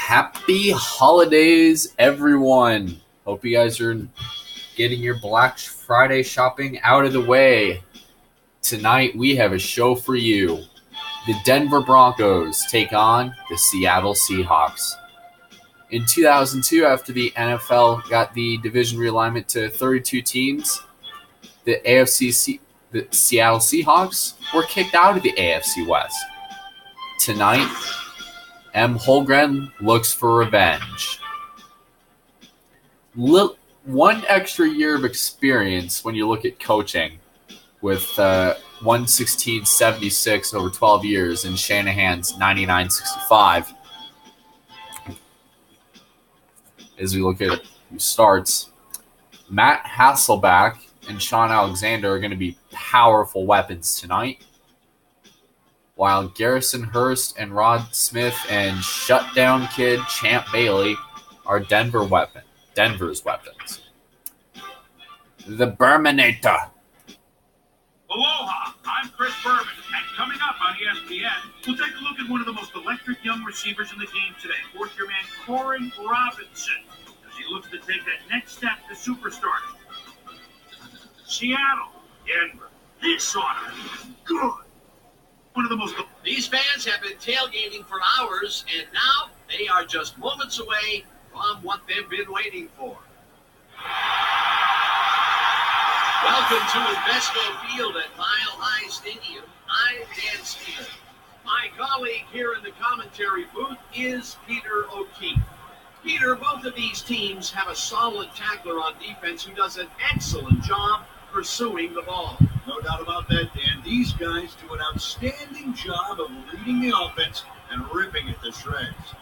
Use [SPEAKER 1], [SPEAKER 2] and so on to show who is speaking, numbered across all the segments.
[SPEAKER 1] Happy holidays, everyone. Hope you guys are getting your Black Friday shopping out of the way. Tonight, we have a show for you. The Denver Broncos take on the Seattle Seahawks. In 2002, after the NFL got the division realignment to 32 teams, the Seattle Seahawks were kicked out of the AFC West. Tonight, M. Holmgren looks for revenge. One extra year of experience when you look at coaching with 116.76 over 12 years and Shanahan's 99.65. As we look at who starts, Matt Hasselbeck and Shaun Alexander are going to be powerful weapons tonight, while Garrison Hearst and Rod Smith and shutdown kid Champ Bailey are Denver's weapons. The Berminator.
[SPEAKER 2] Aloha, I'm Chris Berman, and coming up on ESPN, we'll take a look at one of the most electric young receivers in the game today, fourth-year man Corin Robinson, as he looks to take that next step to superstardom. Seattle, Denver, this ought to be good. One of the most...
[SPEAKER 3] These fans have been tailgating for hours, and now they are just moments away from what they've been waiting for. Welcome to Invesco Field at Mile High Stadium. I'm Dan Steele. My colleague here in the commentary booth is Peter O'Keefe. Peter, both of these teams have a solid tackler on defense who does an excellent job pursuing the ball.
[SPEAKER 4] No doubt about that, Dan. These guys do an outstanding job of leading the offense and ripping it to shreds.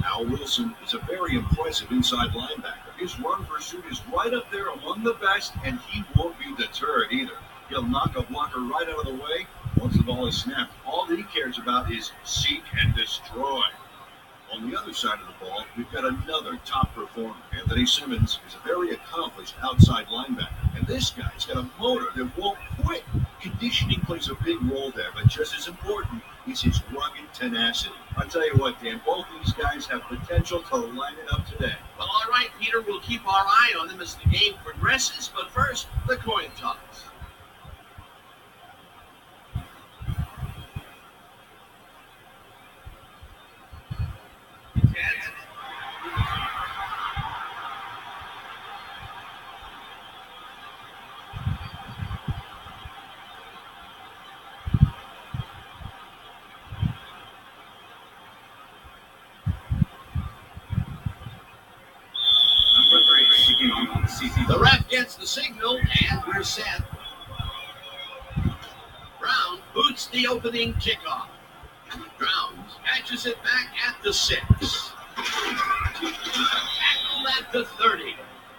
[SPEAKER 4] Al Wilson is a very impressive inside linebacker. His run pursuit is right up there among the best, and he won't be deterred either. He'll knock a blocker right out of the way. Once the ball is snapped, all that he cares about is seek and destroy. On the other side of the ball, we've got another top performer. Anthony Simmons is a very accomplished outside linebacker, and this guy's got a motor that won't quit. Conditioning plays a big role there, but just as important is his rugged tenacity. I'll tell you what, Dan, both these guys have potential to line it up today.
[SPEAKER 3] Well, all right, Peter, we'll keep our eye on them as the game progresses, but first, the coin toss. The ref gets the signal, and we're set. Brown boots the opening kickoff. Brown catches it back at the 6. Tackled at the 30.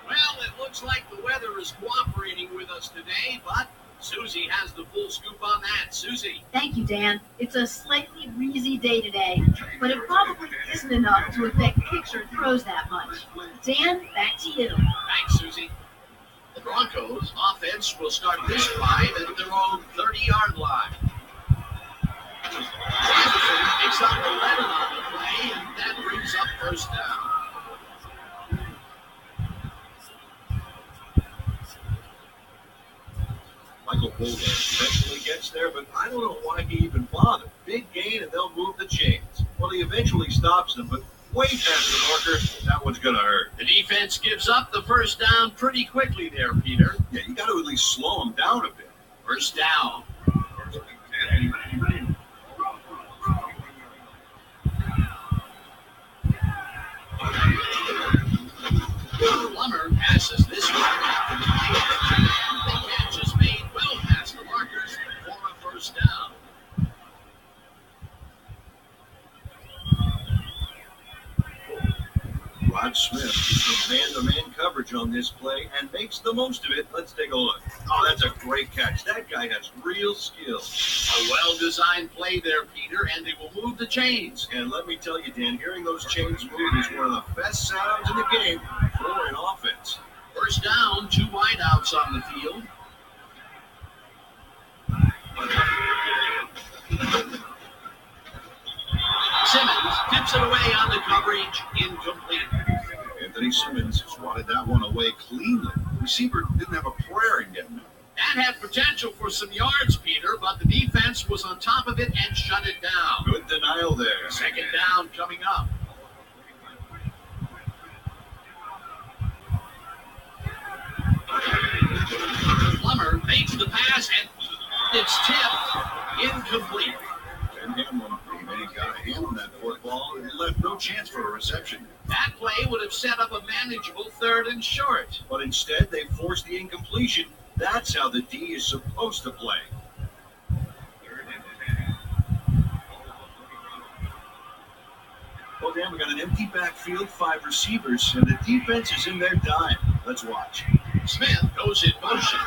[SPEAKER 3] Well, it looks like the weather is cooperating with us today, but Susie has the full scoop on that. Susie.
[SPEAKER 5] Thank you, Dan. It's a slightly breezy day today, but it probably isn't enough to affect picture throws that much. Dan, back to you.
[SPEAKER 3] Thanks, Susie. The Broncos offense will start this drive at their own 30-yard line. Jefferson picks up 11 on the play, and that brings up first down.
[SPEAKER 4] Michael Bolden eventually gets there, but I don't know why he even bothered. Big gain, and they'll move the chains. Well, he eventually stops them, but way past the marker, that one's going to hurt.
[SPEAKER 3] The defense gives up the first down pretty quickly there, Peter.
[SPEAKER 4] Yeah, you got to at least slow them down a bit.
[SPEAKER 3] First down. Plummer passes this one after the catch is made well past the markers for a first down.
[SPEAKER 4] Rod Smith gets some man-to-man coverage on this play and makes the most of it. Let's take a look. Oh, that's a great catch. That guy has real skill.
[SPEAKER 3] A well-designed play there, Peter, and they will move the chains.
[SPEAKER 4] And let me tell you, Dan, hearing those chains move is one of the best sounds in the game for an offense.
[SPEAKER 3] First down, 2 wideouts on the field. Simmons dips Strips it away on the coverage, incomplete.
[SPEAKER 4] Anthony Simmons swatted that one away cleanly. The receiver didn't have a prayer in getting it.
[SPEAKER 3] That had potential for some yards, Peter, but the defense was on top of it and shut it down.
[SPEAKER 4] Good denial there.
[SPEAKER 3] Second down coming up. Plummer fakes the pass, and it's tipped. Incomplete.
[SPEAKER 4] Ben Hamlin, he got a hand on that football and left no chance for a reception.
[SPEAKER 3] That play would have set up a manageable 3rd and short.
[SPEAKER 4] But instead, they forced the incompletion. That's how the D is supposed to play. Well, Dan, we got an empty backfield, 5 receivers, and the defense is in their dime. Let's watch.
[SPEAKER 3] Smith goes in motion.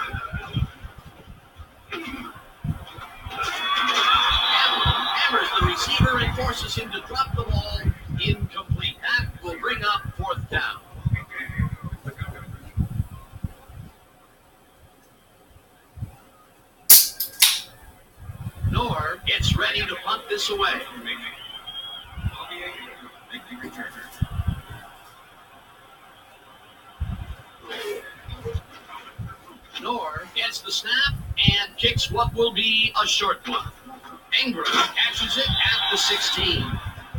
[SPEAKER 3] Hammers the receiver and forces him to drop the ball. Incomplete. That will bring up 4th down. Nor gets ready to punt this away. Nor gets the snap and kicks what will be a short one. Ingram catches it at the 16.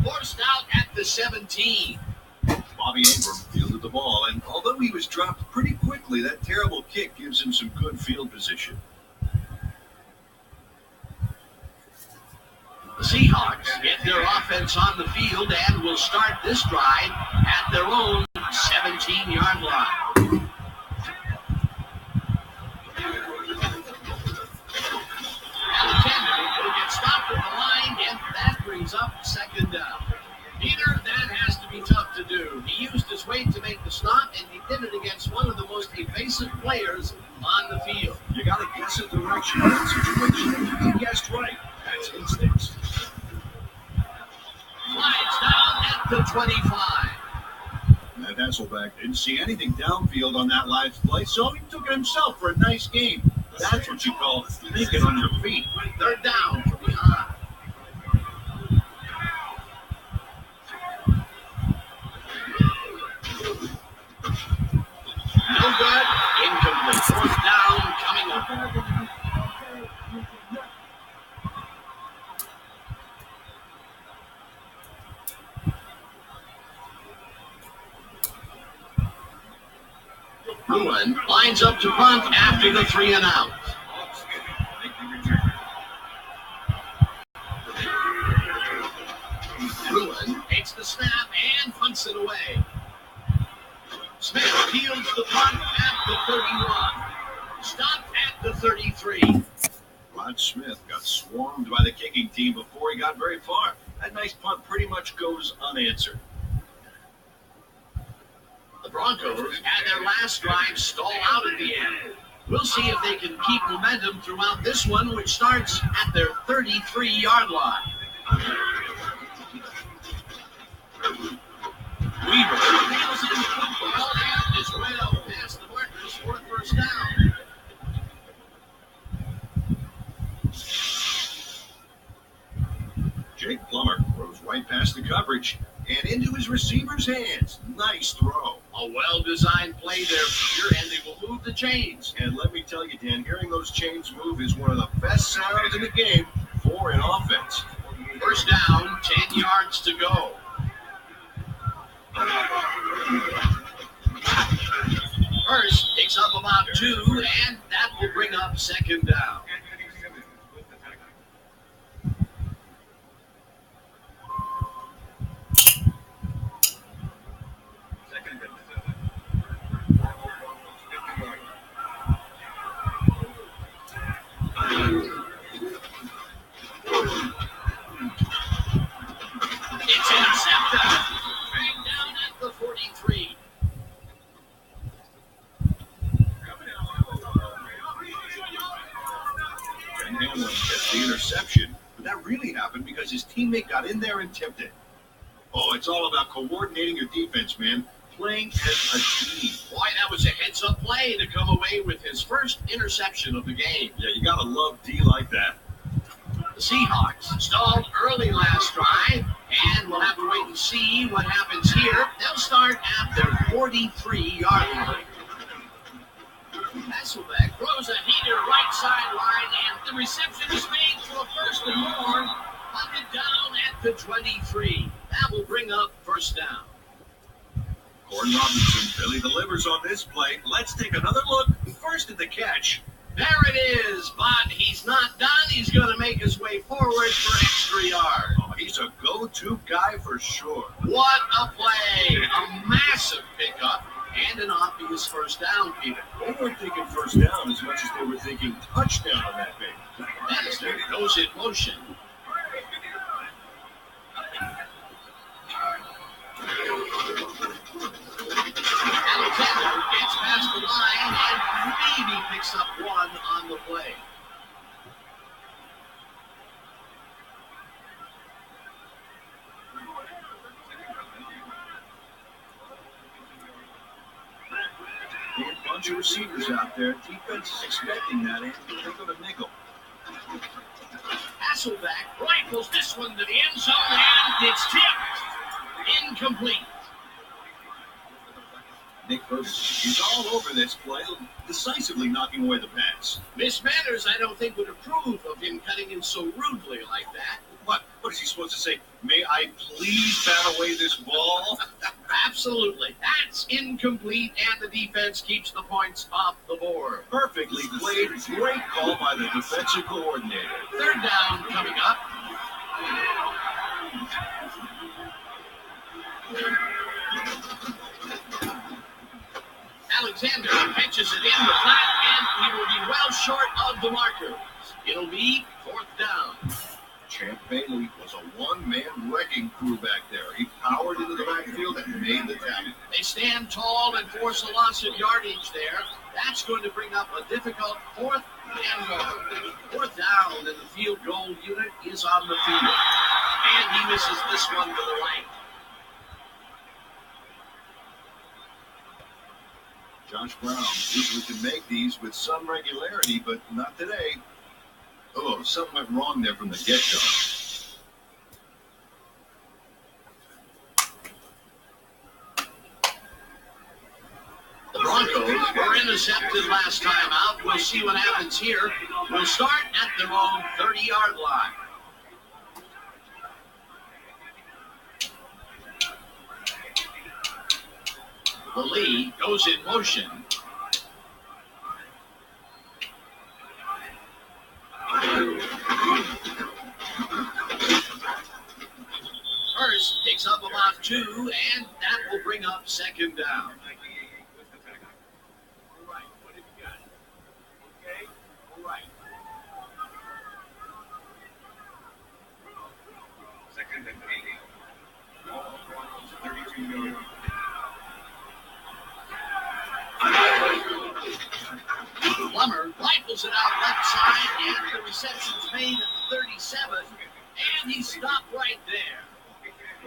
[SPEAKER 3] Forced out at the 17.
[SPEAKER 4] Bobby Ingram fielded the ball, and although he was dropped pretty quickly, that terrible kick gives him some good field position.
[SPEAKER 3] The Seahawks get their offense on the field and will start this drive at their own 17-yard line. Alexander will get stopped at the line, and that brings up 2nd down. Peter, that has to be tough to do. He used his weight to make the stop, and he did it against one of the most evasive players on the field.
[SPEAKER 4] You got to guess a direction in that situation. He guessed right. That's instincts.
[SPEAKER 3] Flies down at the 25.
[SPEAKER 4] That Hasselback didn't see anything downfield on that last play, so he took it himself for a nice game. That's what you call thinking on your feet.
[SPEAKER 3] 3rd down from behind. No good. Incomplete. 4th down coming up. Bruin lines up to punt after the 3 and out. Bruin takes the snap and punts it away. Smith fields the punt at the 31. Stopped at the 33.
[SPEAKER 4] Rod Smith got swarmed by the kicking team before he got very far. That nice punt pretty much goes unanswered.
[SPEAKER 3] The Broncos had their last drive stall out at the end. We'll see if they can keep momentum throughout this one, which starts at their 33-yard line. Weaver nails in football and is well past the markers for a 1st down.
[SPEAKER 4] Jake Plummer throws right past the coverage and into his receiver's hands. Nice throw.
[SPEAKER 3] A well-designed play there, Peter, and they will move the chains.
[SPEAKER 4] And let me tell you, Dan, hearing those chains move is one of the best sounds in the game for an offense.
[SPEAKER 3] 1st down, 10 yards to go. Hearst picks up about 2, and that will bring up 2nd down. It's intercepted. Bang down at the 43.
[SPEAKER 4] Ben Hamlin gets the interception, but that really happened because his teammate got in there and tipped it. Oh, it's all about coordinating your defense, man. Playing as a team.
[SPEAKER 3] Boy, that was a heads-up play to come away with his first interception of the game.
[SPEAKER 4] Yeah, you gotta love D like that.
[SPEAKER 3] The Seahawks stalled early last drive And we'll have to wait and see what happens here. They'll start at their 43-yard line. Hasselbeck throws a heater right sideline, and the reception is made for a first and more. Hunted down at the 23. That will bring up first down.
[SPEAKER 4] Gordon Robinson, Billy delivers on this play. Let's take another look. First at the catch.
[SPEAKER 3] There it is, but he's not done. He's going to make his way forward for extra yard.
[SPEAKER 4] Oh, he's a go-to guy for sure.
[SPEAKER 3] What a play. A massive pickup and an obvious first down, Peter.
[SPEAKER 4] They weren't thinking first down as much as they were thinking touchdown on that big.
[SPEAKER 3] Bannister goes in motion. Alexander gets past the line and maybe picks up one on the play.
[SPEAKER 4] A bunch of receivers out there. Defense is expecting that, and they go to nickel.
[SPEAKER 3] Hasselbeck rifles this one to the end zone, and it's tipped. Incomplete.
[SPEAKER 4] Nick Bosa, he's all over this play, decisively knocking away the pass.
[SPEAKER 3] Miss Manners, I don't think, would approve of him cutting in so rudely like that.
[SPEAKER 4] What is he supposed to say? May I please bat away this ball?
[SPEAKER 3] Absolutely. That's incomplete, and the defense keeps the points off the board.
[SPEAKER 4] Perfectly played. Great call by the defensive coordinator.
[SPEAKER 3] Third down coming up. Alexander pitches it in the flat, and he will be well short of the markers. It'll be fourth down.
[SPEAKER 4] Champ Bailey was a one-man wrecking crew back there. He powered into the backfield and made the tackle.
[SPEAKER 3] They stand tall and force a loss of yardage there. That's going to bring up a difficult fourth and more. Fourth down, and the field goal unit is on the field. And he misses this one to the right.
[SPEAKER 4] Josh Brown usually can make these with some regularity, but not today. Oh, something went wrong there from the get-go.
[SPEAKER 3] The Broncos were intercepted last time out. We'll see what happens here. We'll start at their own 30-yard line. The lead goes in motion. Hearst picks up about 2, and that will bring up second down.
[SPEAKER 2] All right, what have you got? Okay, all right. Second and 80. 32 yards.
[SPEAKER 3] Plummer rifles it out left side, and the reception's made at the 37, and he stopped right there.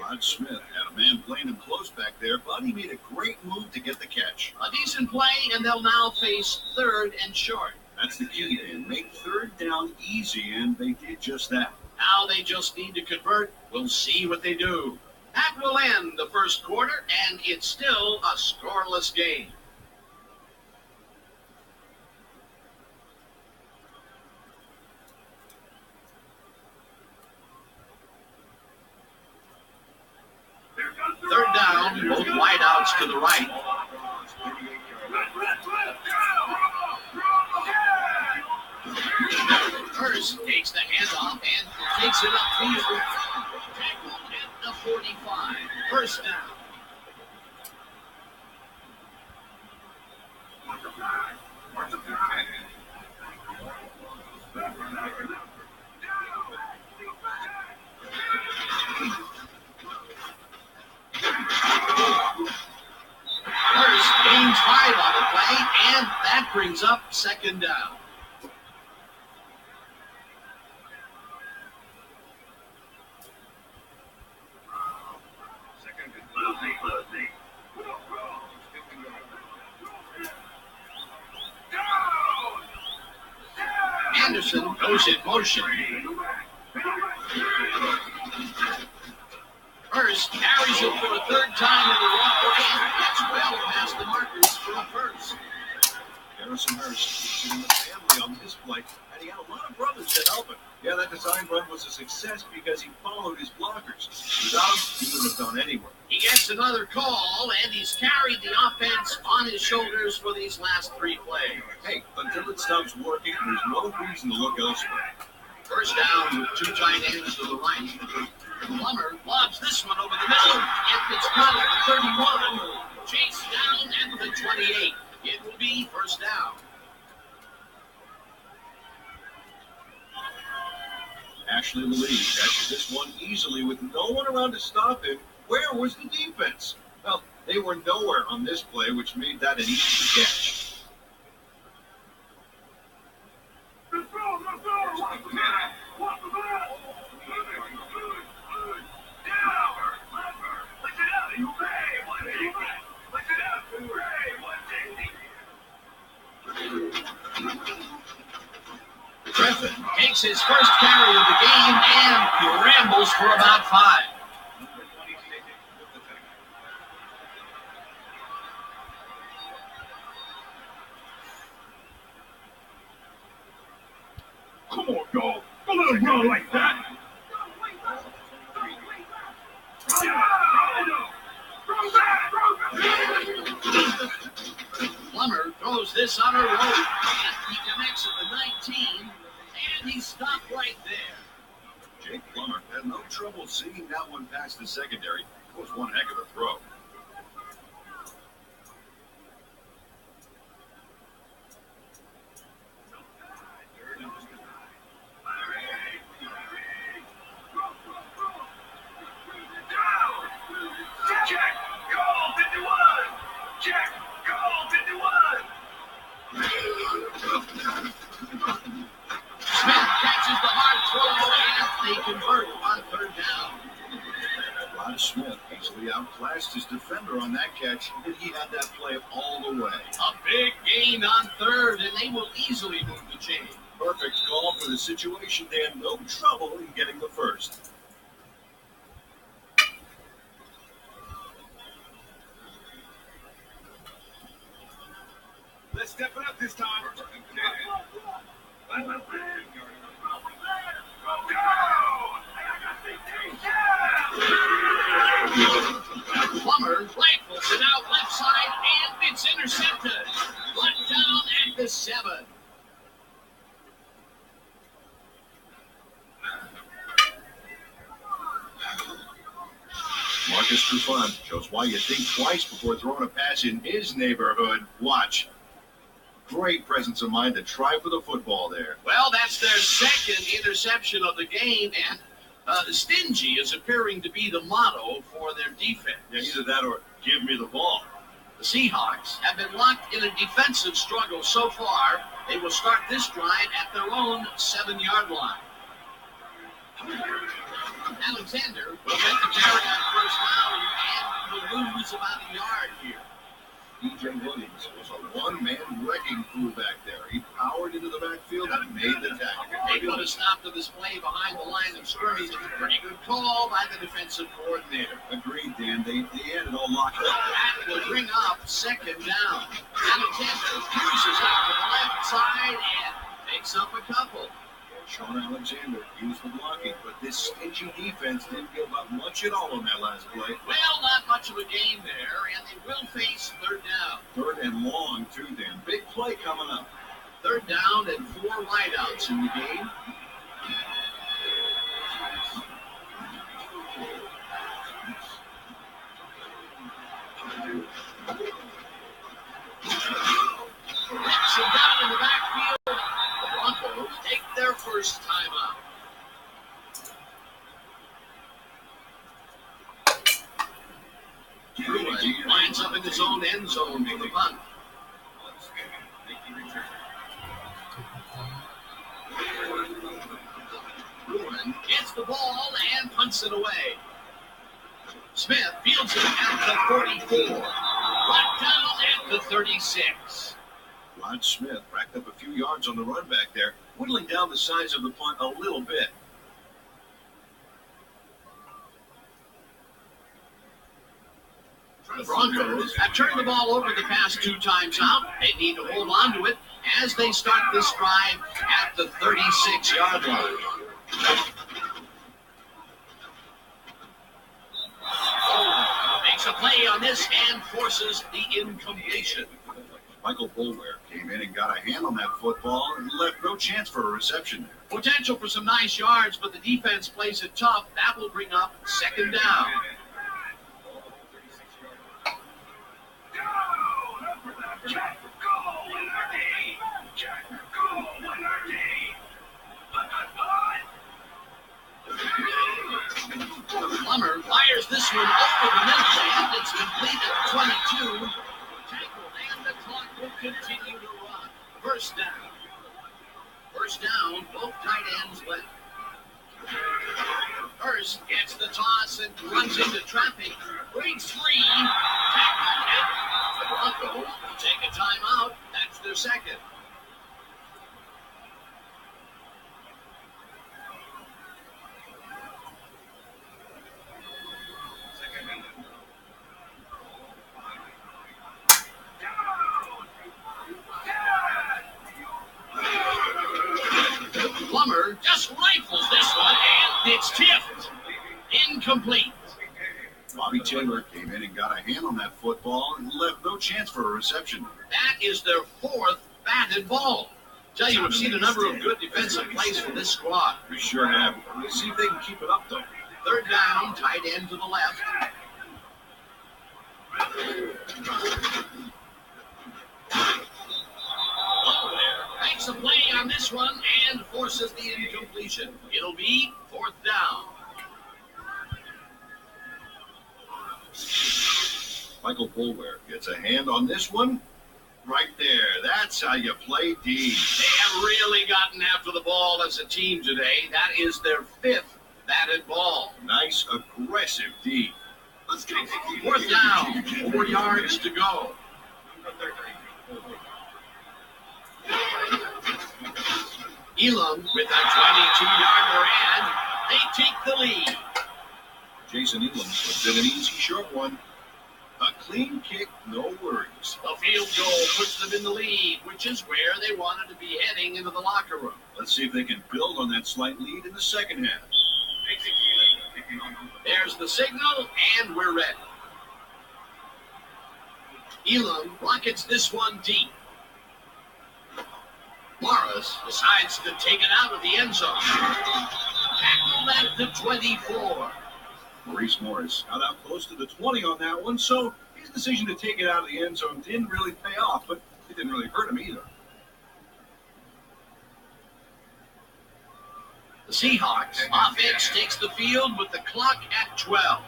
[SPEAKER 4] Rod Smith had a man playing him close back there, but he made a great move to get the catch.
[SPEAKER 3] A decent play, and they'll now face third and short.
[SPEAKER 4] That's the key, Dan. Make third down easy, and they did just that.
[SPEAKER 3] Now they just need to convert. We'll see what they do. That will end the first quarter, and it's still a scoreless game. Third down, both wideouts to the right. Hearst takes the handoff and takes it upfield. Tackle at the 45. First down. Hearst gains 5 on the play, and that brings up second down. Anderson goes in motion. Hearst carries it for a third time in a row and gets well past the markers for a first.
[SPEAKER 4] Garrison Hearst sitting the family on this play, and he had a lot of brothers to help him. Yeah, that design run was a success because he followed his blockers. Without him, he wouldn't have gone anywhere.
[SPEAKER 3] He gets another call, and he's carried the offense on his shoulders for these last 3 plays.
[SPEAKER 4] Hey, until it stops working, there's no reason to look elsewhere.
[SPEAKER 3] First down with 2 tight ends to the right. Plummer lobs this one over the middle, and it's caught at the 31. Chase down at the 28. It will be first down.
[SPEAKER 4] Ashley Lee catches this one easily with no one around to stop him. Where was the defense? Well, they were nowhere on this play, which made that an easy catch.
[SPEAKER 3] Griffin takes his first carry of the game and rambles for about 5.
[SPEAKER 2] Come on, dog. Don't let him run like that.
[SPEAKER 3] Plummer throws this on a rope, and he connects at the 19, and he's stopped right there.
[SPEAKER 4] Jake Plummer had no trouble seeing that one past the secondary. It was one heck of a throw.
[SPEAKER 3] Smith catches the hard throw, and they convert on 3rd down.
[SPEAKER 4] Rod Smith easily outclassed his defender on that catch, and he had that play all the way.
[SPEAKER 3] A big gain on 3rd, and they will easily move the chain.
[SPEAKER 4] Perfect call for the situation, Dan. No trouble in getting the first.
[SPEAKER 2] Let's step it up this time.
[SPEAKER 3] Plummer rifles it out left side, and it's intercepted. Let down at the 7.
[SPEAKER 4] Marcus Trufant shows why you think twice before throwing a pass in his neighborhood. Watch. Great presence of mind to try for the football there.
[SPEAKER 3] Well, that's their 2nd interception of the game, and stingy is appearing to be the motto for their defense.
[SPEAKER 4] Yeah, either that or give me the ball.
[SPEAKER 3] The Seahawks have been locked in a defensive struggle so far. They will start this drive at their own 7-yard line. Alexander will get the carry on first down and will lose about a yard here.
[SPEAKER 4] E.J. Williams was a one-man wrecking crew back there. He powered into the backfield and made the tackle.
[SPEAKER 3] They put a stop to this play behind the line of scrimmage. Pretty good call by the defensive coordinator.
[SPEAKER 4] Agreed, Dan. They had it all locked up.
[SPEAKER 3] That will bring up 2nd down. Alexander cruises out to the left side and picks up a couple.
[SPEAKER 4] Shaun Alexander used the blocking, but this stingy defense didn't give up much at all on that last play.
[SPEAKER 3] Well, not much of a game there, and they will face 3rd down.
[SPEAKER 4] 3rd and long, too, Dan. Big play coming up.
[SPEAKER 3] 3rd down and 4 wideouts in the game. Nixon down in the backfield. The Broncos take their first time out. Bruin lines up in his own end zone for the punt. Bruin gets the ball and punts it away. Smith fields it at the 44. Brought down at the 36.
[SPEAKER 4] Rod Smith racked up a few yards on the run back there, whittling down the size of the punt a little bit.
[SPEAKER 3] The Broncos have turned the ball over the past 2 times out. They need to hold on to it as they start this drive at the 36-yard line. Makes a play on this and forces the incompletion.
[SPEAKER 4] Michael Boulware came in and got a hand on that football and left no chance for a reception there.
[SPEAKER 3] Potential for some nice yards, but the defense plays it tough. That will bring up 2nd down. Plummer fires this one over the middle, and it's complete at 22. Tackle, and the clock will continue to run. First down. First down, both tight ends left. Hearst gets the toss and runs into traffic. Breaks free. Tackle hit. The Broncos will take a timeout. That's their second. Plummer just rifles this one, and it's tipped. Incomplete.
[SPEAKER 4] Bobby Taylor came in and got a hand on that football and left no chance for a reception.
[SPEAKER 3] That is their 4th batted ball. Tell you, we've seen a number of good defensive plays from this squad.
[SPEAKER 4] We sure have. Let's see if they can keep it up, though.
[SPEAKER 3] 3rd down, tight end to the left. Makes a play on this one and forces the incompletion. It'll be 4th down.
[SPEAKER 4] Michael Boulware gets a hand on this one. Right there. That's how you play D.
[SPEAKER 3] They have really gotten after the ball as a team today. That is their 5th batted ball.
[SPEAKER 4] Nice, aggressive D.
[SPEAKER 3] Let's go. 4th down. 4 yards to go. Elam with a 22-yarder, and they take the lead.
[SPEAKER 4] Jason Elam puts in an easy short one. A clean kick, no worries.
[SPEAKER 3] The field goal puts them in the lead, which is where they wanted to be heading into the locker room.
[SPEAKER 4] Let's see if they can build on that slight lead in the second half.
[SPEAKER 3] There's the signal, and we're ready. Elam rockets this one deep. Morris decides to take it out of the end zone. Tackled at the 24.
[SPEAKER 4] Maurice Morris got out close to the 20 on that one, so his decision to take it out of the end zone didn't really pay off, but it didn't really hurt him either.
[SPEAKER 3] The Seahawks offense takes the field with the clock at 12.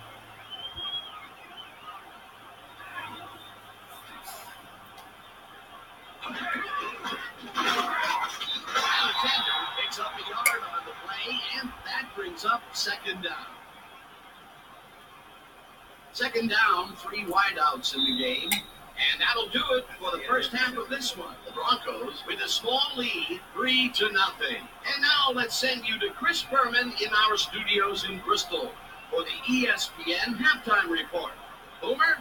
[SPEAKER 3] Alexander picks up a yard on the play, and that brings up 2nd down. 2nd down, 3 wideouts in the game, and that'll do it for the first half of this one. The Broncos with a small lead, 3-0. And now let's send you to Chris Berman in our studios in Bristol for the ESPN halftime report. Boomer?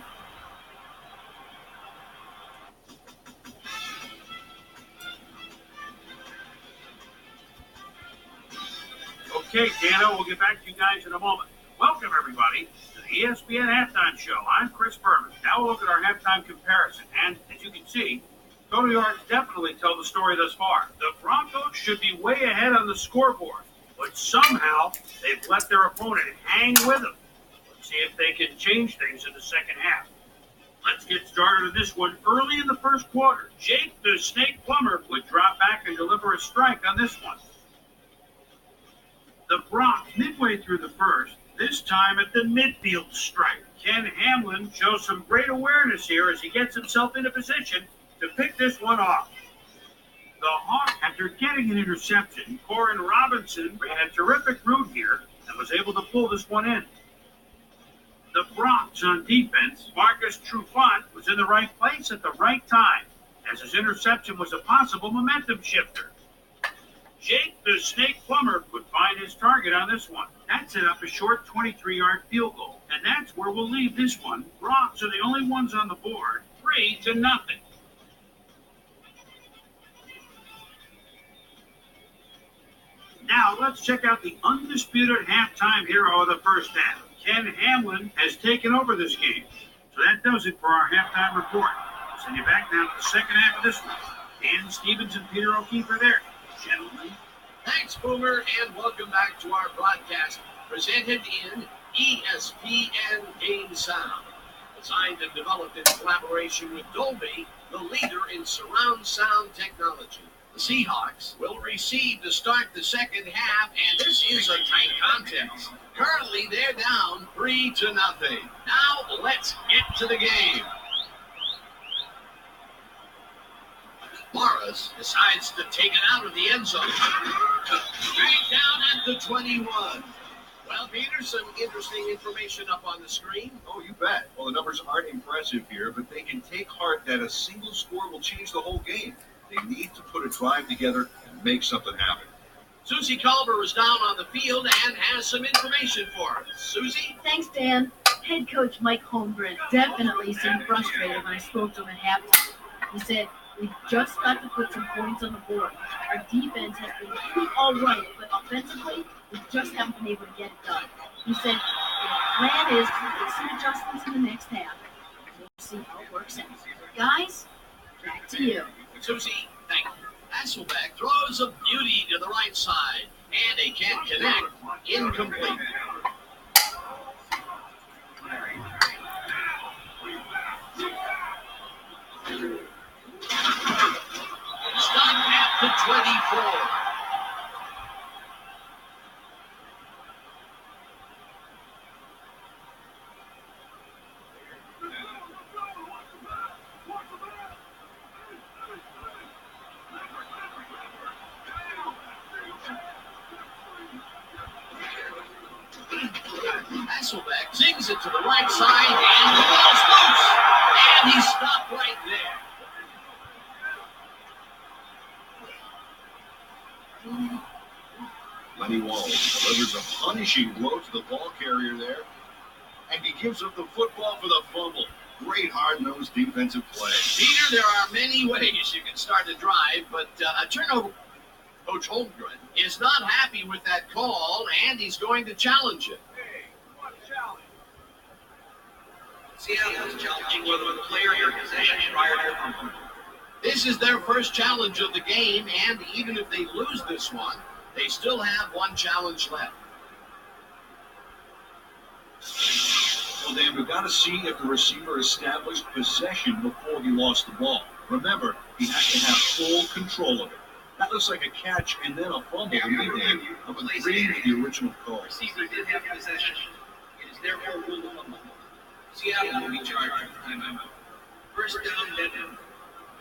[SPEAKER 2] Okay, Dano, we'll get back to you guys in a moment. Welcome, everybody, to the ESPN Halftime Show. I'm Chris Berman. Now we'll look at our halftime comparison. And as you can see, total yards definitely tell the story thus far. The Broncos should be way ahead on the scoreboard, but somehow they've let their opponent hang with them. Let's see if they can change things in the second half. Let's get started on this one. Early in the first quarter, Jake the Snake Plummer would drop back and deliver a strike on this one. The Broncos, midway through the first, this time at the midfield strike. Ken Hamlin shows some great awareness here as he gets himself into position to pick this one off. The Hawks, after getting an interception, Corin Robinson ran a terrific route here and was able to pull this one in. The Broncos on defense, Marcus Trufant was in the right place at the right time, as his interception was a possible momentum shifter. Jake the Snake Plummer would find his target on this one. That set up a short 23-yard field goal. And that's where we'll leave this one. Broncos are the only ones on the board, 3-0. Now let's check out the undisputed halftime hero of the first half. Ken Hamlin has taken over this game. So that does it for our halftime report. I'll send you back now to the second half of this one. Dan Stevens and Peter O'Keefe are there. Gentlemen.
[SPEAKER 3] Thanks, Boomer, and welcome back to our broadcast presented in ESPN Game Sound. Designed and developed in collaboration with Dolby, the leader in surround sound technology. The Seahawks will receive to start the second half, and this is a tight contest. Currently, they're down 3-0. Now, let's get to the game. Morris decides to take it out of the end zone. Right down at the 21. Well, Peter, some interesting information up on the screen.
[SPEAKER 4] Oh, you bet. Well, the numbers aren't impressive here, but they can take heart that a single score will change the whole game. They need to put a drive together and make something happen.
[SPEAKER 3] Susie Culver is down on the field and has some information for us. Susie?
[SPEAKER 5] Thanks, Dan. Head coach Mike Holmgren definitely seemed frustrated when I spoke to him at halftime. He said, "We've just got to put some points on the board. Our defense has been pretty all right, but offensively, we just haven't been able to get it done." He said, "The plan is to make some adjustments in the next half. We'll see how it works out." Guys, back to you.
[SPEAKER 3] Susie, thank you. Hasselbeck throws a beauty to the right side, and they can't connect. Incomplete. Stop at the 24. Hasselbeck sings it to the right side, and the ball's loose. And he stopped right there.
[SPEAKER 4] Lenny Walsh delivers a punishing blow to the ball carrier there, and he gives up the football for the fumble. Great hard-nosed defensive play.
[SPEAKER 3] Peter, there are many ways you can start a drive, but a turnover. Coach Holmgren is not happy with that call, and he's going to challenge it.
[SPEAKER 6] Seattle is challenging whether the player is edged prior to fumble.
[SPEAKER 3] This is their first challenge of the game, and even if they lose this one, they still have one challenge left.
[SPEAKER 4] Well, Dan, we've got to see if the receiver established possession before he lost the ball. Remember, he has to have full control of it. That looks like a catch and then a fumble to me, Dan. I'm agreeing with the original call.
[SPEAKER 6] Receiver did have possession. It is therefore ruled a fumble. Seattle will be charged with timeout. First down, Denton.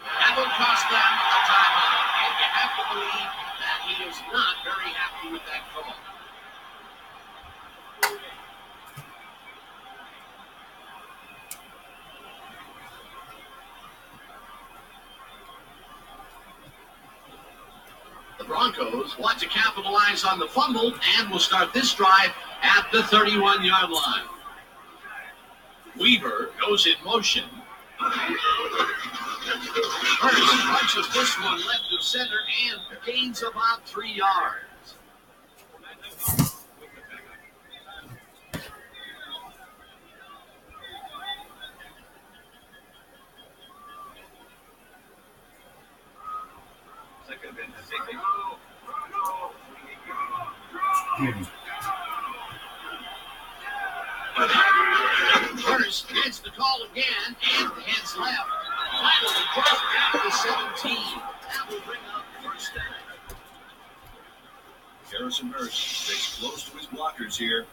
[SPEAKER 3] That will cost them a timeout, and you have to believe that he is not very happy with that call. The Broncos want to capitalize on the fumble and will start this drive at the 31-yard line. Weaver goes in motion. Hearst punches this one left of center and gains about 3 yards. Hearst gets the call again and heads left. Finally crossed at the 17. That will bring up first down.
[SPEAKER 4] Garrison Hearst stays close to his blockers here,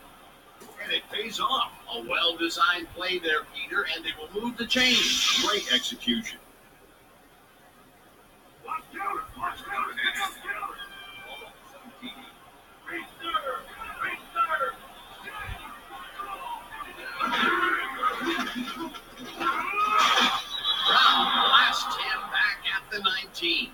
[SPEAKER 4] and it pays off.
[SPEAKER 3] A well-designed play there, Peter, and they will move the chains.
[SPEAKER 4] Great execution.
[SPEAKER 3] Brown blasts him back at the 19.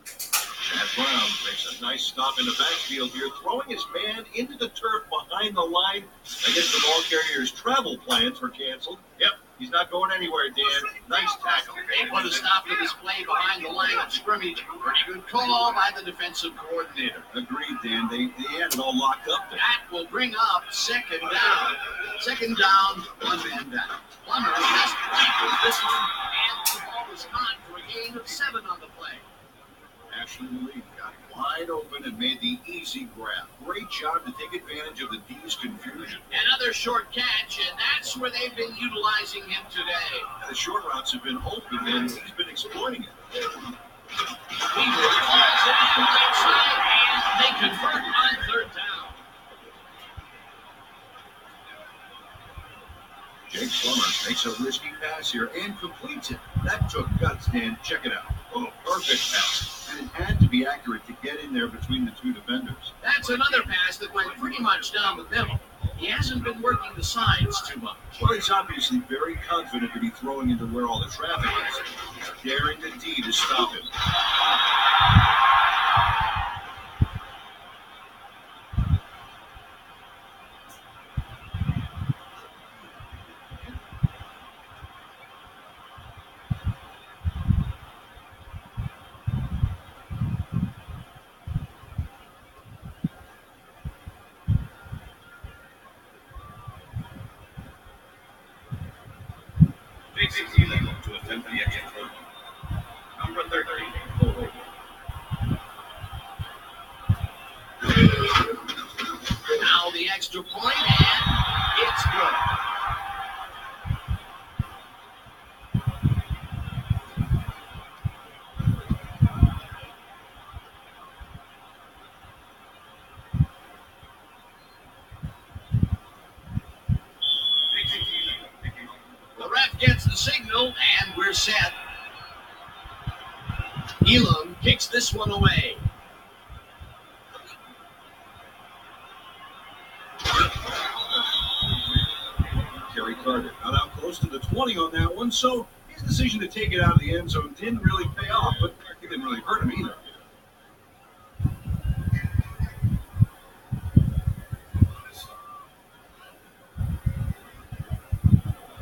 [SPEAKER 4] Chad Brown makes a nice stop in the backfield here, throwing his man into the turf behind behind the line. I guess the ball carrier's travel plans were canceled. Yep, he's not going anywhere, Dan. Nice tackle.
[SPEAKER 3] They put a stop to this play behind the line of scrimmage. Pretty good call by the defensive coordinator.
[SPEAKER 4] Agreed, Dan. They had it all locked up there.
[SPEAKER 3] That will bring up second down. Second down, one man down. Plummer has to tackle this one, and the ball is caught for a gain of 7 on the play.
[SPEAKER 4] Ashley Lee got wide open and made the easy grab. Great job to take advantage of the D's confusion.
[SPEAKER 3] Another short catch, and that's where they've been utilizing him today.
[SPEAKER 4] And the short routes have been open, and he's been exploiting it.
[SPEAKER 3] Weaver calls it from the outside, and they convert on third down.
[SPEAKER 4] Jake Plummer makes a risky pass here and completes it. That took guts, Dan. Check it out. Oh, perfect pass. And it had to be accurate to get in there between the two defenders.
[SPEAKER 3] That's another pass that went pretty much down the middle. He hasn't been working the sides too much.
[SPEAKER 4] Well, he's obviously very confident to be throwing into where all the traffic is. Daring the D to stop him.
[SPEAKER 2] To attempt the extra point. Number 13.
[SPEAKER 3] Now the extra point, and it's good. The ref gets the signal, and we're set. Elam kicks this one away.
[SPEAKER 4] Kerry Carter got out close to the 20 on that one, so his decision to take it out of the end zone didn't really pay off, but it didn't really hurt him either.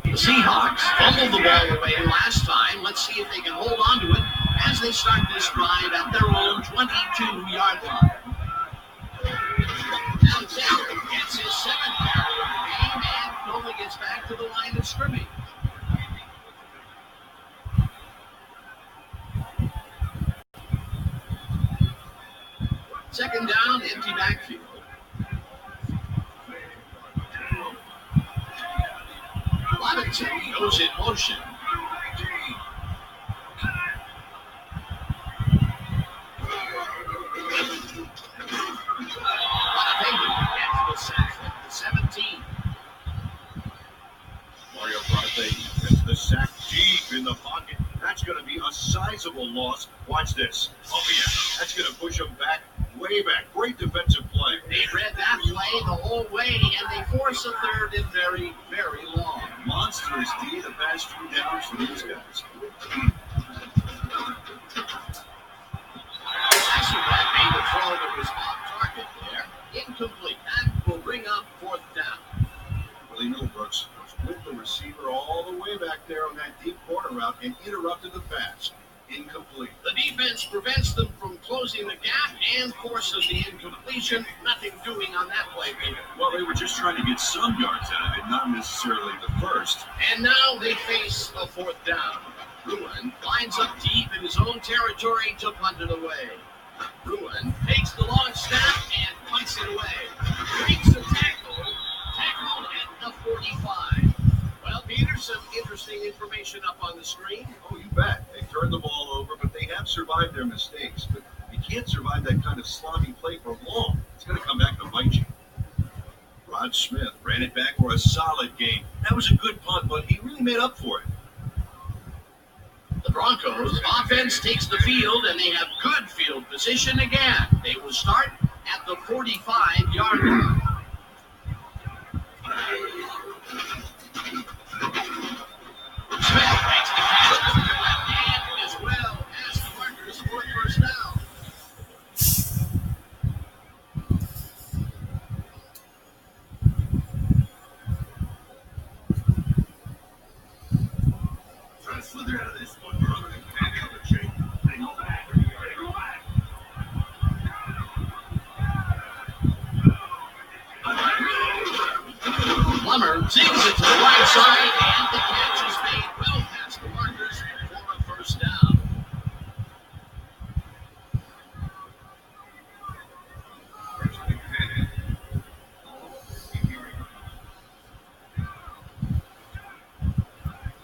[SPEAKER 3] The Seahawks fumbled the ball away last time. Let's see if they can hold on to it as they start this drive at their own 22-yard line. Alexander gets his 7th carry of the game and only gets back to the line of scrimmage. Second down, empty backfield. Robinson goes in motion. Gets the sack at the 17.
[SPEAKER 4] Mario Bronte gets the sack deep in the pocket. That's going to be a sizable loss. Watch this. Oh, yeah. That's going to push him back, way back. Great defensive play.
[SPEAKER 3] They read that play the whole way, and they force a third and very, very long.
[SPEAKER 4] Monsters, D, the past few downs for these guys.
[SPEAKER 3] That made a throw that was off target there. Incomplete. That will bring up 4th down.
[SPEAKER 4] Willie Middlebrooks was with the receiver all the way back there on that deep corner route and interrupted the pass. Incomplete.
[SPEAKER 3] The defense prevents them from closing the gap and forces the incompletion. Nothing doing on that play, Peter.
[SPEAKER 4] Well, they were just trying to get some yards out of it, not necessarily the first.
[SPEAKER 3] And now they face a 4th down. Ruin lines up deep in his own territory to punt it away. Ruin takes the long snap and punts it away. Breaks the tackle. Tackled at the 45. Well, Peter, some interesting information up on the screen.
[SPEAKER 4] Oh, you bet. They turned the ball over, but they have survived their mistakes. But you can't survive that kind of sloppy play for long. It's going to come back to bite you. Rod Smith ran it back for a solid game. That was a good punt, but he really made up for it.
[SPEAKER 3] The Broncos offense takes the field, and they have good field position again. They will start at the 45-yard line. Smith makes the catch and as well as the markers for 1st down. Plummer sings it to the right side, and the catch is made well past the markers for a first down.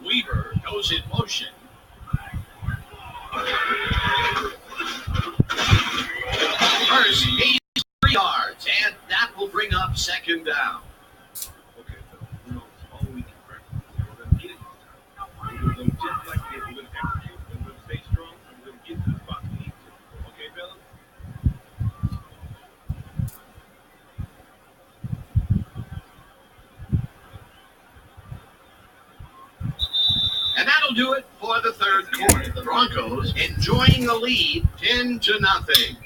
[SPEAKER 3] Weaver goes in motion. Hearst gains 3 yards, and that will bring up second down. And that'll do it for the third quarter. The Broncos enjoying a lead 10-0.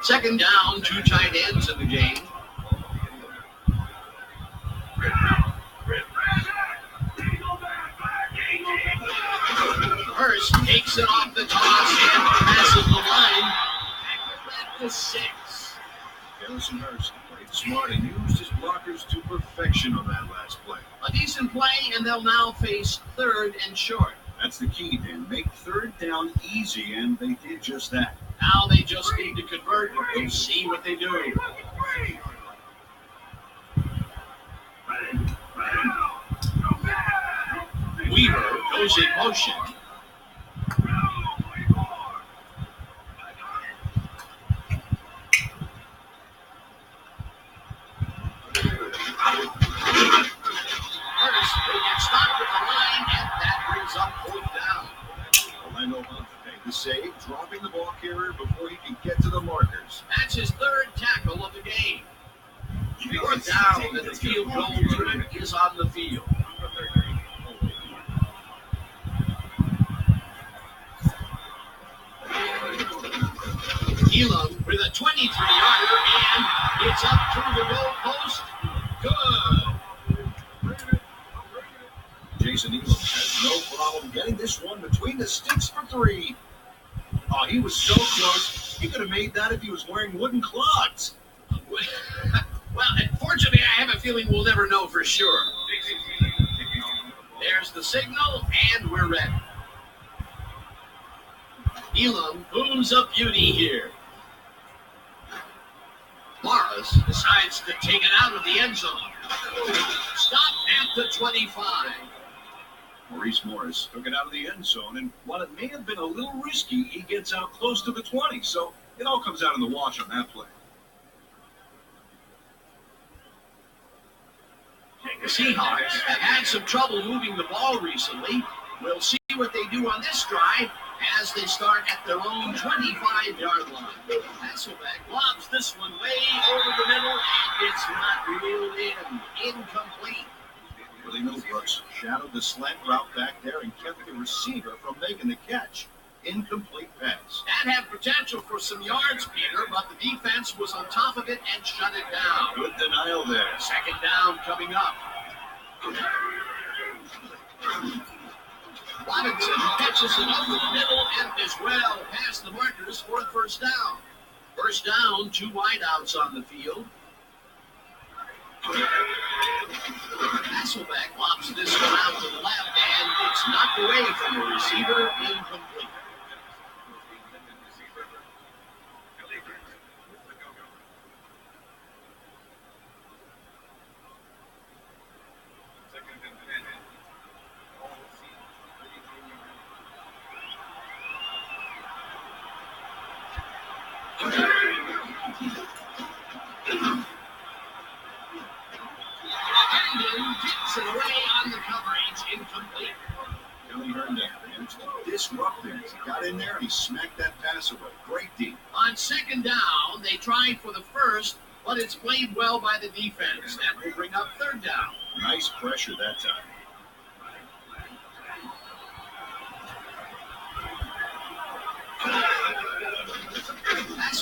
[SPEAKER 3] Second down, 2 tight ends in the game. Hearst takes it off the toss and passes the line. Back to 6.
[SPEAKER 4] Garrison Hearst played smart and used his blockers to perfection on that last play.
[SPEAKER 3] A decent play, and they'll now face 3rd and short.
[SPEAKER 4] That's the key, Dan. Make 3rd down easy, and they did just that.
[SPEAKER 3] Now they just need to convert. We'll see what they do. Weaver goes in motion. Hearst will get stopped at the line, and that brings up 4th down.
[SPEAKER 4] Orlando Hunt made the save, dropping the ball carrier before he could get to the markers.
[SPEAKER 3] That's his 3rd tackle of the game. 4th down, and the field goal team is on the field. Elam with a 23-yarder, and it's up through the goal post. Good.
[SPEAKER 4] Jason Elam has no problem getting this one between the sticks for 3. Oh, he was so close. He could have made that if he was wearing wooden clogs.
[SPEAKER 3] Well, unfortunately, I have a feeling we'll never know for sure. There's the signal, and we're ready. Elam booms up beauty here. Morris decides to take it out of the end zone. Stop at the 25.
[SPEAKER 4] Maurice Morris took it out of the end zone, and while it may have been a little risky, he gets out close to the 20, so it all comes out in the wash on that play.
[SPEAKER 3] The Seahawks have had some trouble moving the ball recently. We'll see what they do on this drive as they start at their own 25-yard line. Hasselbeck lobs this one way over the middle, and it's not reeled in. Incomplete.
[SPEAKER 4] Billy Brooks shadowed the slant route back there and kept the receiver from making the catch. Incomplete pass.
[SPEAKER 3] That had potential for some yards, Peter, but the defense was on top of it and shut it down.
[SPEAKER 4] Good denial there.
[SPEAKER 3] Second down coming up. Robinson catches it up the middle and is well past the markers for the first down. First down, 2 wideouts on the field. Hasselbeck lobs this one out to the left, and it's knocked away from the receiver. Incomplete. Gets it away on the coverage. Incomplete.
[SPEAKER 4] Johnny Herndon managed to disrupt things. He got in there and he smacked that pass away. Great deep.
[SPEAKER 3] On second down, they tried for the first, but it's played well by the defense. That will bring up third down.
[SPEAKER 4] Nice pressure that time.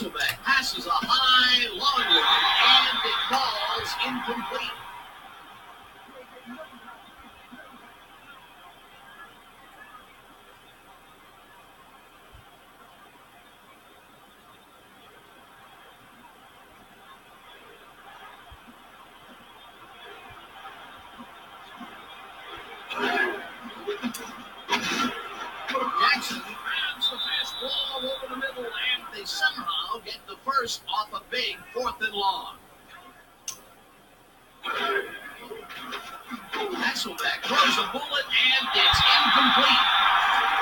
[SPEAKER 3] Hasselbeck passes a high, long one, and it falls incomplete. Jackson grabs the fastball over the middle, and they somehow get the first off a big 4th and long. Hasselbeck throws a bullet, and it's incomplete.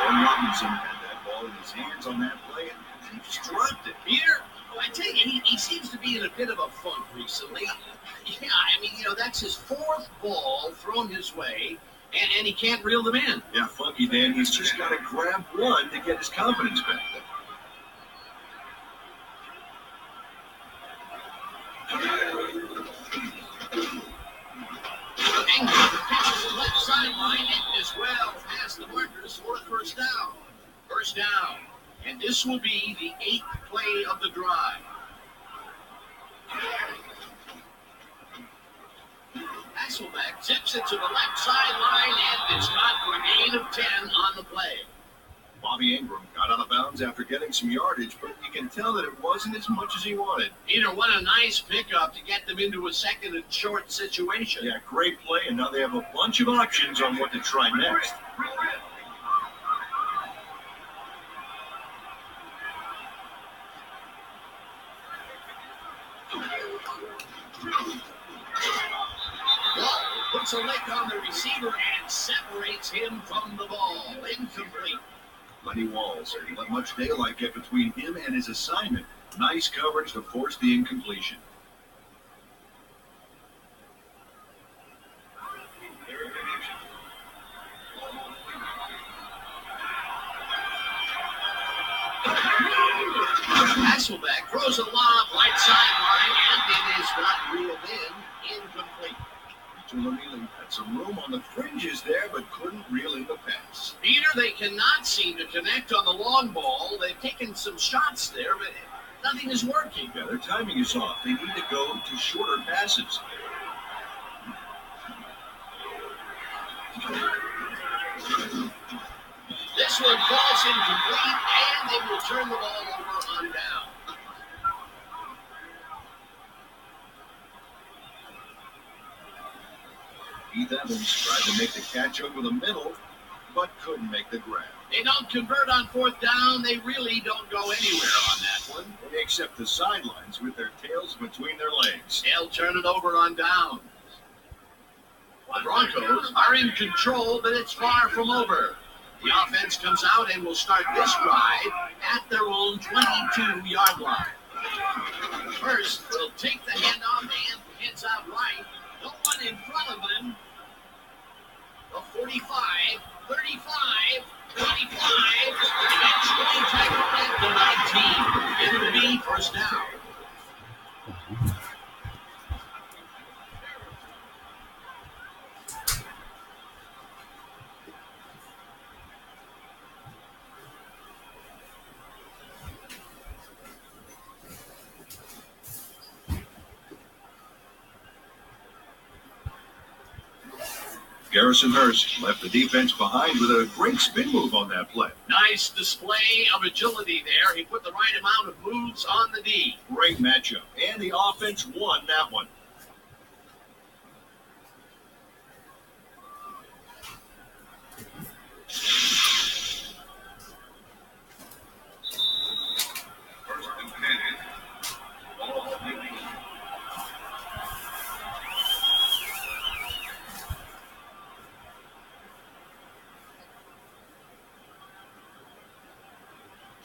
[SPEAKER 4] Ron Robinson had that ball in his hands on that play, and he just dropped it.
[SPEAKER 3] Peter, I tell you, he seems to be in a bit of a funk recently. Yeah, I mean, that's his 4th ball thrown his way, and he can't reel them in.
[SPEAKER 4] Yeah, Funky Dan, he's just got to grab one to get his confidence back.
[SPEAKER 3] England catches the left sideline and is well past the markers for a first down. First down. And this will be the 8th play of the drive. Hasselbeck tips it to the left sideline, and it's got for a gain of 10 on the play.
[SPEAKER 4] Bobby Ingram got out of bounds after getting some yardage, but you can tell that it wasn't as much as he wanted.
[SPEAKER 3] Peter, what a nice pickup to get them into a 2nd and short situation.
[SPEAKER 4] Yeah, great play, and now they have a bunch of options on what to try next.
[SPEAKER 3] Wall puts a lick on the receiver and separates him from the ball. Incomplete.
[SPEAKER 4] Lenny Walls didn't let much daylight get between him and his assignment. Nice coverage to force the incompletion.
[SPEAKER 3] Hasselbeck throws a lob right sideline, and it is not reeled in. Incomplete.
[SPEAKER 4] Tulamili had some room on the fringes there, but couldn't reel in the pass.
[SPEAKER 3] Peter, they cannot seem to connect on the long ball. They've taken some shots there, but nothing is working.
[SPEAKER 4] Yeah, their timing is off. They need to go to shorter passes.
[SPEAKER 3] This one falls incomplete, and they will turn the ball over on down.
[SPEAKER 4] Heath Evans tried to make the catch over the middle, but couldn't make the grab.
[SPEAKER 3] They don't convert on 4th down. They really don't go anywhere on that one.
[SPEAKER 4] Except the sidelines with their tails between their legs.
[SPEAKER 3] They'll turn it over on down. The Broncos are in control, but it's far from over. The offense comes out and will start this drive at their own 22-yard line. First, they'll take the handoff and heads out right. No one in front of him. The 45, 35, 25, eventually tackled at the 19. It'll be first down.
[SPEAKER 4] Garrison Hearst left the defense behind with a great spin move on that play.
[SPEAKER 3] Nice display of agility there. He put the right amount of moves on the D.
[SPEAKER 4] Great matchup, and the offense won that one.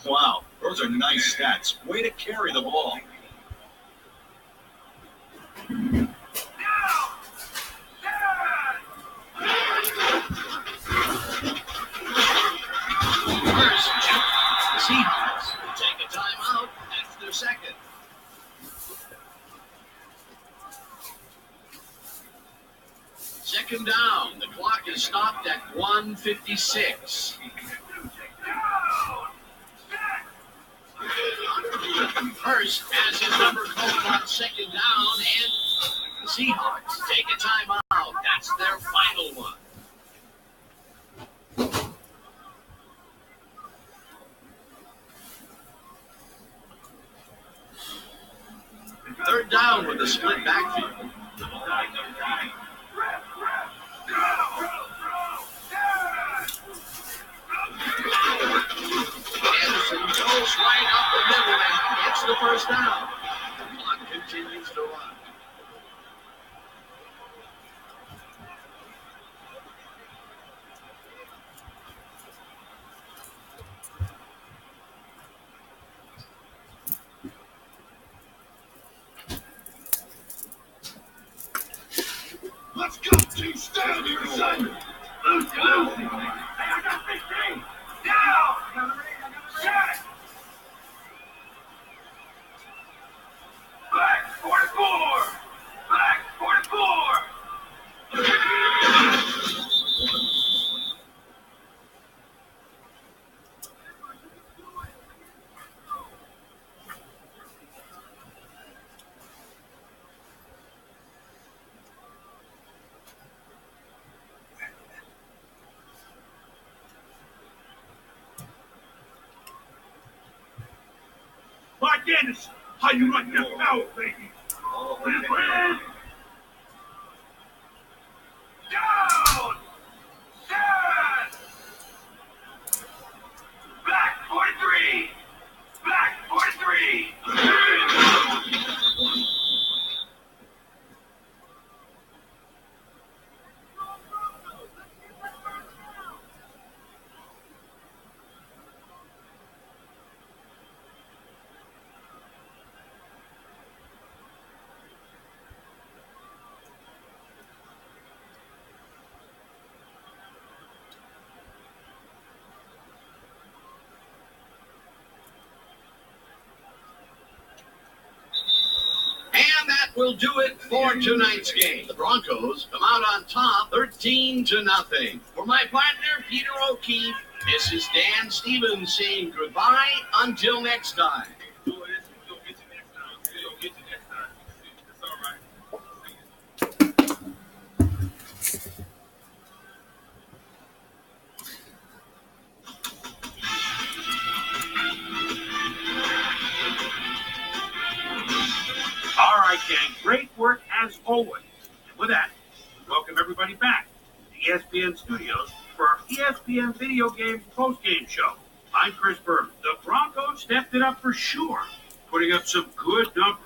[SPEAKER 4] Wow, those are nice stats. Way to carry the ball.
[SPEAKER 3] First, the Seahawks will take a timeout. That's their second. Second down. The clock is stopped at 1:56. Hearst has his number called on second down, and the Seahawks take a timeout. That's their final one. Third down with a split backfield. Anderson goes right up the middle and gets the first down. The clock continues to run.
[SPEAKER 4] Let's go, team. Stand here, son. Let's go.
[SPEAKER 2] Hey, I got 15. Down. Set. Black 44. Black 44. Mike Anderson, how you like that foul, baby? Red. Down. Set. Black 43. Black 43.
[SPEAKER 3] And that will do it for tonight's game. The Broncos come out on top 13-0. For my partner, Peter O'Keefe, this is Dan Stevens saying goodbye until next time.
[SPEAKER 2] We'll get you next time. We'll get you next time. It's all right. All right, gang. Great work as always. And with that, we welcome everybody back to the ESPN studios for our ESPN Video Games post-game show. I'm Chris Berman. The Broncos stepped it up for sure, putting up some good numbers.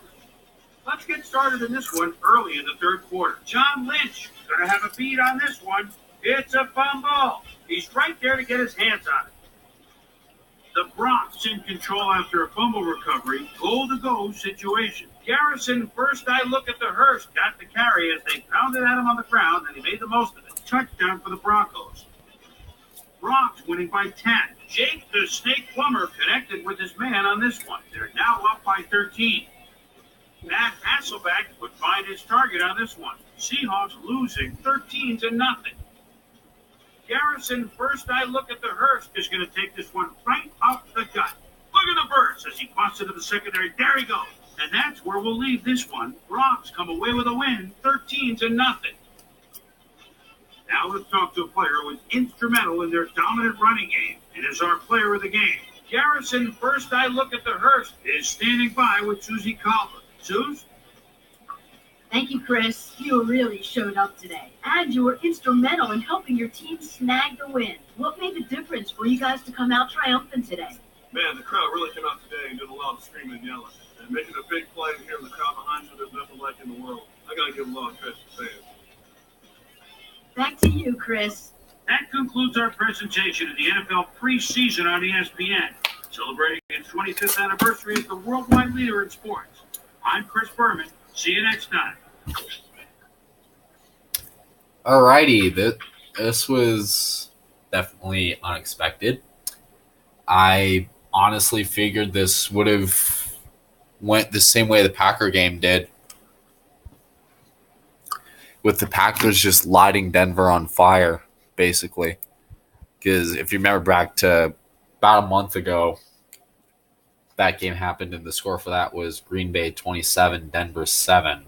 [SPEAKER 2] Let's get started in this one early in the third quarter. John Lynch going to have a beat on this one. It's a fumble. He's right there to get his hands on it. The Broncos in control after a fumble recovery, goal-to-go situation. Garrison, first eye look at the Hearst, got the carry as they pounded at him on the ground, and he made the most of it. Touchdown for the Broncos. Broncos winning by 10. Jake the Snake Plumber connected with his man on this one. They're now up by 13. Matt Hasselbeck would find his target on this one. Seahawks losing 13-0. Garrison, first eye look at the Hearst, is going to take this one right off the gut. Look at the burst as he busts into the secondary. There he goes. And that's where we'll leave this one. Broncos come away with a win, 13-0. Now let's talk to a player who was instrumental in their dominant running game and is our player of the game. Garrison, first eye look at the Hearst, is standing by with Susie Calvert. Suze?
[SPEAKER 5] Thank you, Chris. You really showed up today. And you were instrumental in helping your team snag the win. What made the difference for you guys to come out triumphant today?
[SPEAKER 7] Man, the crowd really came out today and did a lot of screaming and yelling. And making a big play and hearing the crowd behind you, there's nothing like in the world. I got to give a lot of credit to fans.
[SPEAKER 5] Back to you, Chris.
[SPEAKER 2] That concludes our presentation of the NFL preseason on ESPN, celebrating its 25th anniversary as the worldwide leader in sports. I'm Chris Berman. See you next time.
[SPEAKER 1] Alrighty, this was definitely unexpected. I honestly figured this would have went the same way the Packer game did, with the Packers just lighting Denver on fire, basically. Because if you remember back to about a month ago, that game happened, and the score for that was Green Bay 27, Denver 7.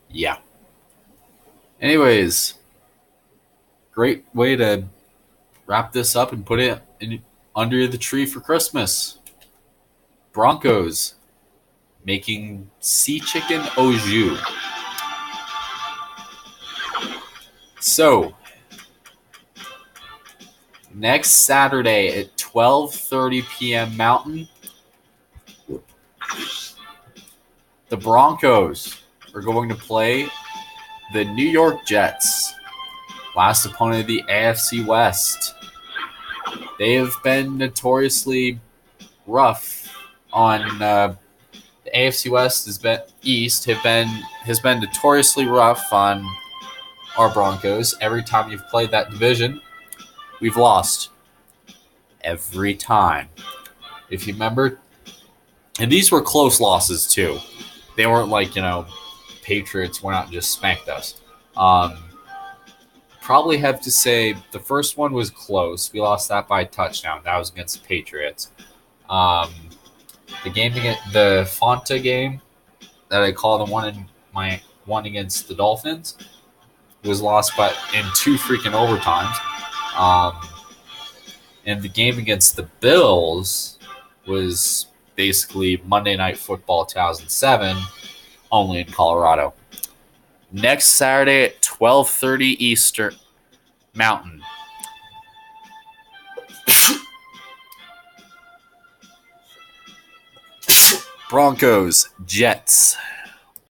[SPEAKER 1] Yeah. Anyways, great way to wrap this up and put it under the tree for Christmas. Broncos making sea chicken au jus. So, next Saturday at 12:30 p.m. Mountain, the Broncos are going to play the New York Jets, last opponent of the AFC West. They have been notoriously rough on the AFC West has been notoriously rough on our Broncos. Every time you've played that division, we've lost. Every time. If you remember, and these were close losses too. They weren't like, Patriots went out and just spanked us. Probably have to say the first one was close. We lost that by a touchdown. That was against the Patriots. The Fonta game that I call the one against the Dolphins was lost in 2 freaking overtimes. And the game against the Bills was basically Monday Night Football 2007, only in Colorado. Next Saturday at 12:30 Eastern Mountain. Broncos, Jets.